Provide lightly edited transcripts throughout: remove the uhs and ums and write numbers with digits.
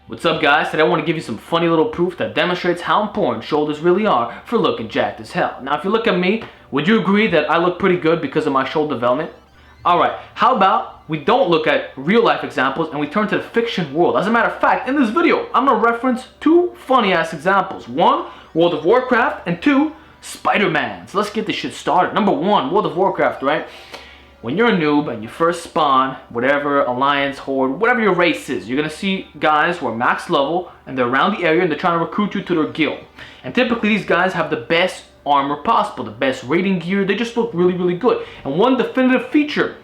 What's up, guys? Today I want to give you some funny little proof that demonstrates how important shoulders really are for looking jacked as hell. Now if you look at me, would you agree that I look pretty good because of my shoulder development? Alright, how about we don't look at real life examples and we turn to the fiction world. As a matter of fact, in this video, I'm going to reference two funny ass examples. One, World of Warcraft, and two, Spider-Man. So let's get this shit started. Number one, World of Warcraft, right? When you're a noob and you first spawn, whatever alliance, horde, whatever your race is, you're gonna see guys who are max level and they're around the area and they're trying to recruit you to their guild. And typically these guys have the best armor possible, the best raiding gear. They just look really, really good. And one definitive feature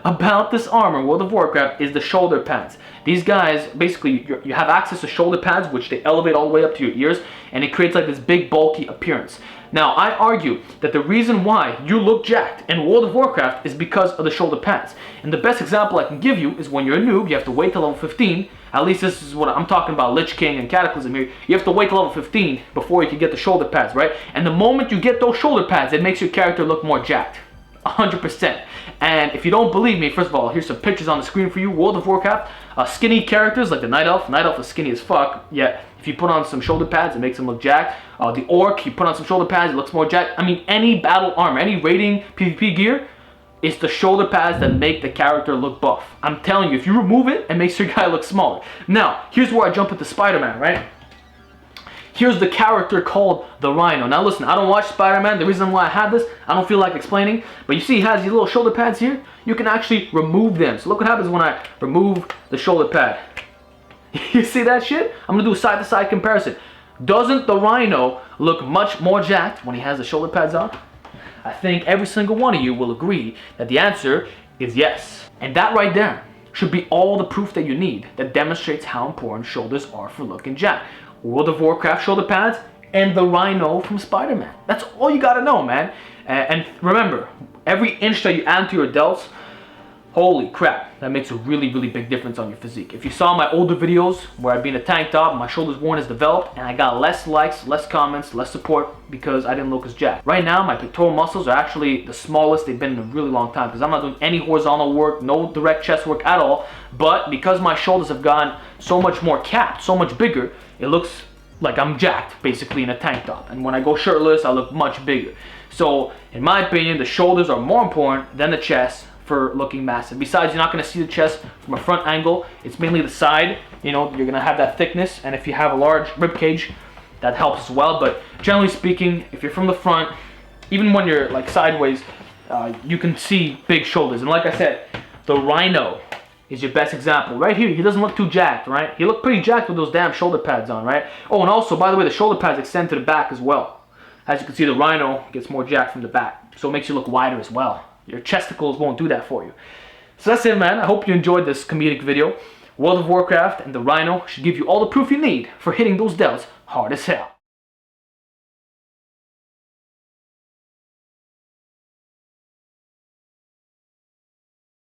about this armor, World of Warcraft, is the shoulder pads. These guys, basically, you have access to shoulder pads, which they elevate all the way up to your ears, and it creates like this big, bulky appearance. Now, I argue that the reason why you look jacked in World of Warcraft is because of the shoulder pads. And the best example I can give you is when you're a noob, you have to wait till level 15. At least this is what I'm talking about, Lich King and Cataclysm here. You have to wait till level 15 before you can get the shoulder pads, right? And the moment you get those shoulder pads, it makes your character look more jacked. 100%. And if you don't believe me, first of all, here's some pictures on the screen for you. World of Warcraft, skinny characters like the Night Elf. Night Elf is skinny as fuck, yet if you put on some shoulder pads, it makes him look jacked. The Orc, you put on some shoulder pads, it looks more jacked. I mean, any battle armor, any raiding PvP gear, it's the shoulder pads that make the character look buff. I'm telling you, if you remove it, it makes your guy look smaller. Now, here's where I jump into Spider-Man, right? Here's the character called the Rhino. Now listen, I don't watch Spider-Man. The reason why I have this, I don't feel like explaining. But you see he has these little shoulder pads here. You can actually remove them. So look what happens when I remove the shoulder pad. You see that shit? I'm going to do a side-to-side comparison. Doesn't the Rhino look much more jacked when he has the shoulder pads on? I think every single one of you will agree that the answer is yes. And that right there should be all the proof that you need that demonstrates how important shoulders are for looking jacked. World of Warcraft shoulder pads and the Rhino from Spider-Man. That's all you gotta know, man. And remember, every inch that you add to your delts, holy crap, that makes a really, really big difference on your physique. If you saw my older videos where I've been a tank top, my shoulders worn has developed, and I got less likes, less comments, less support because I didn't look as jacked. Right now, my pectoral muscles are actually the smallest they've been in a really long time because I'm not doing any horizontal work, no direct chest work at all. But because my shoulders have gotten so much more capped, so much bigger, it looks like I'm jacked basically in a tank top. And when I go shirtless, I look much bigger. So, in my opinion, the shoulders are more important than the chest for looking massive. Besides, you're not going to see the chest from a front angle. It's mainly the side. You know, you're going to have that thickness. And if you have a large rib cage, that helps as well. But generally speaking, if you're from the front, even when you're like sideways, you can see big shoulders. And like I said, the Rhino is your best example. Right here, he doesn't look too jacked, right? He looked pretty jacked with those damn shoulder pads on, right? Oh, and also, by the way, the shoulder pads extend to the back as well. As you can see, the Rhino gets more jacked from the back. So it makes you look wider as well. Your chesticles won't do that for you. So that's it, man. I hope you enjoyed this comedic video. World of Warcraft and the Rhino should give you all the proof you need for hitting those delts hard as hell.